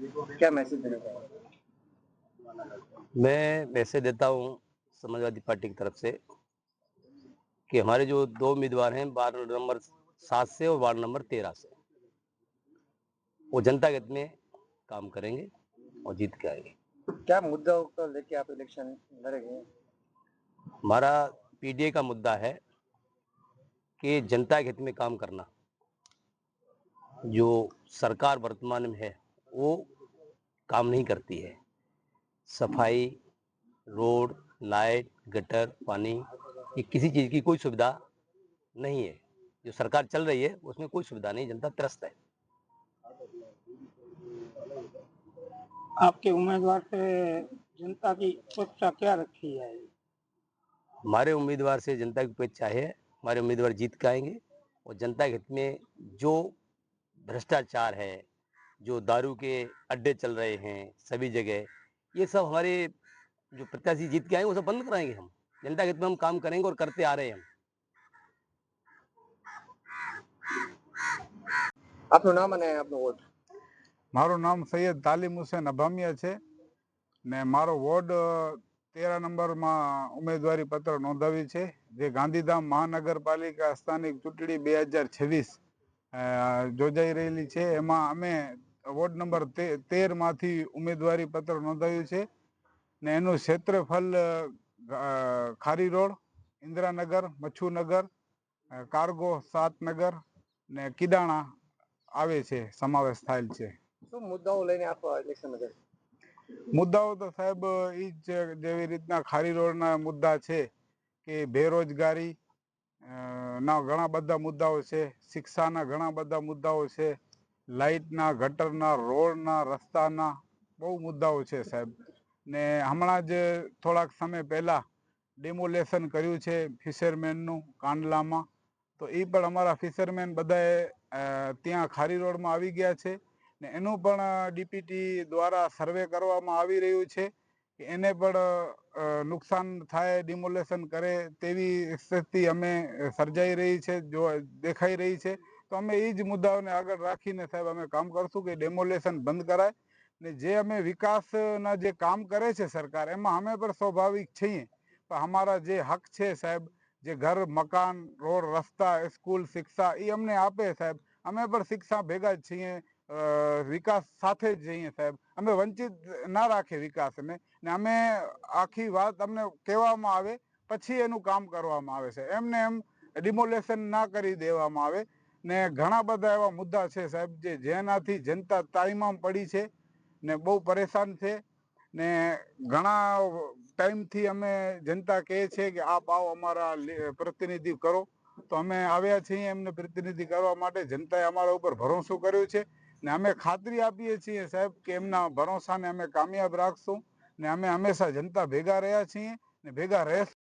क्या मैसेज देना चाहेंगे? मैं मैसेज देता हूँ समाजवादी पार्टी की तरफ से कि हमारे जो दो उम्मीदवार हैं वार्ड नंबर 7 से और वार्ड नंबर 13 से, वो जनता के हित में काम करेंगे और जीत के आएंगे। क्या मुद्दों को लेके आप इलेक्शन लड़ेंगे? हमारा पीडीए का मुद्दा है कि जनता के हित में काम करना। जो सरकार वर्तमान में है वो काम नहीं करती है। सफाई, रोड, लाइट, गटर, पानी, ये किसी चीज़ की कोई सुविधा नहीं है। जो सरकार चल रही है उसमें कोई सुविधा नहीं, जनता त्रस्त है। आपके उम्मीदवार से जनता की अपेक्षा क्या रखी है? हमारे उम्मीदवार से जनता की अपेक्षा है, हमारे उम्मीदवार जीत के आएंगे और जनता के हित में जो भ्रष्टाचार है, जो दारू के अड्डे चल रहे हैं सभी जगह, ये सब हमारे जो प्रत्याशी जीत के आएंगे वो सब बंद कराएंगे। हम जनता के हित में हम काम करेंगे और करते आ रहे हैं हम। આપનું નામ અને આપનો વોટ. મારું નામ સૈયદ તાલીમ હુસેન અભામિયા છે ને મારો વોર્ડ 13 નંબરમાં ઉમેદવારી પત્ર નોંધાવી છે, જે ગાંધીધામ મહાનગરપાલિકા સ્થાનિક ચૂંટણી 2026 યોજાઈ રહેલી છે. એમાં અમે વોર્ડ નંબર 13માંથી ઉમેદવારી પત્ર નોંધાવ્યું છે ને એનું ક્ષેત્રફળ ખારી રોડ, ઇન્દ્રાનગર, મચ્છુનગર, કાર્ગો, સાતનગર ને કિડાણા આવે છે, સમાવેશ થયેલ છે. શું મુદ્દાઓ લઈને આપ ઇલેક્શન લડે? મુદ્દાઓ તો સાહેબ એ જ જેવી રીતના ખારી રોડના મુદ્દા છે કે બેરોજગારી ના ઘણા બધા મુદ્દાઓ છે, શિક્ષાના ઘણા બધા મુદ્દાઓ છે, લાઇટના, ગટરના, રોડના, રસ્તાના બહુ મુદ્દાઓ છે સાહેબ. ને હમણાં જ થોડાક સમય પહેલા ડેમોલેશન કર્યું છે ફિશરમેનનું કાંડલામાં, તો એ પણ અમારા ફિશરમેન બધાએ ત્યાં ખારી રોડમાં આવી ગયા છે ને એનું પણ ડીપીટી દ્વારા સર્વે કરવામાં આવી રહ્યું છે કે એને પણ નુકસાન થાય, ડિમોલેશન કરે તેવી સ્થિતિ અમે સર્જાઈ રહી છે, જો દેખાઈ રહી છે. તો અમે એ જ મુદ્દાઓને આગળ રાખીને સાહેબ અમે કામ કરશું કે ડેમોલેશન બંધ કરાય ને જે અમે વિકાસના જે કામ કરે છે સરકાર, એમાં અમે પણ સ્વાભાવિક છીએ, પણ અમારા જે હક છે સાહેબ, જે ઘર, મકાન, રોડ, રસ્તા, સ્કૂલ, શિક્ષા એ અમને આપે સાહેબ. અમે પણ શિક્ષા ભેગા જ છીએ, વિકાસ સાથે જ જઈએ સાહેબ. અમે વંચિત ના રાખે વિકાસને ને અમે આખી વાત અમને કહેવામાં આવે પછી એનું કામ કરવામાં આવે છે, એમને એમ ડિમોલેશન ના કરી દેવામાં આવે. ને ઘણા બધા એવા મુદ્દા છે સાહેબ જે જેનાથી જનતા તાઈમામ પડી છે ને બહુ પરેશાન છે ને ઘણા ટાઈમથી અમે જનતા કહે છે કે આપ આવો અમારા પ્રતિનિધિ કરો, તો અમે આવ્યા છીએ એમને પ્રતિનિધિ કરવા માટે. જનતાએ અમારા ઉપર ભરોસો કર્યો છે ને અમે ખાતરી આપીએ છીએ સાહેબ કે એમના ભરોસાને અમે કામયાબ રાખશું ને અમે હંમેશા જનતા ભેગા રહ્યા છીએ ને ભેગા રહેશું.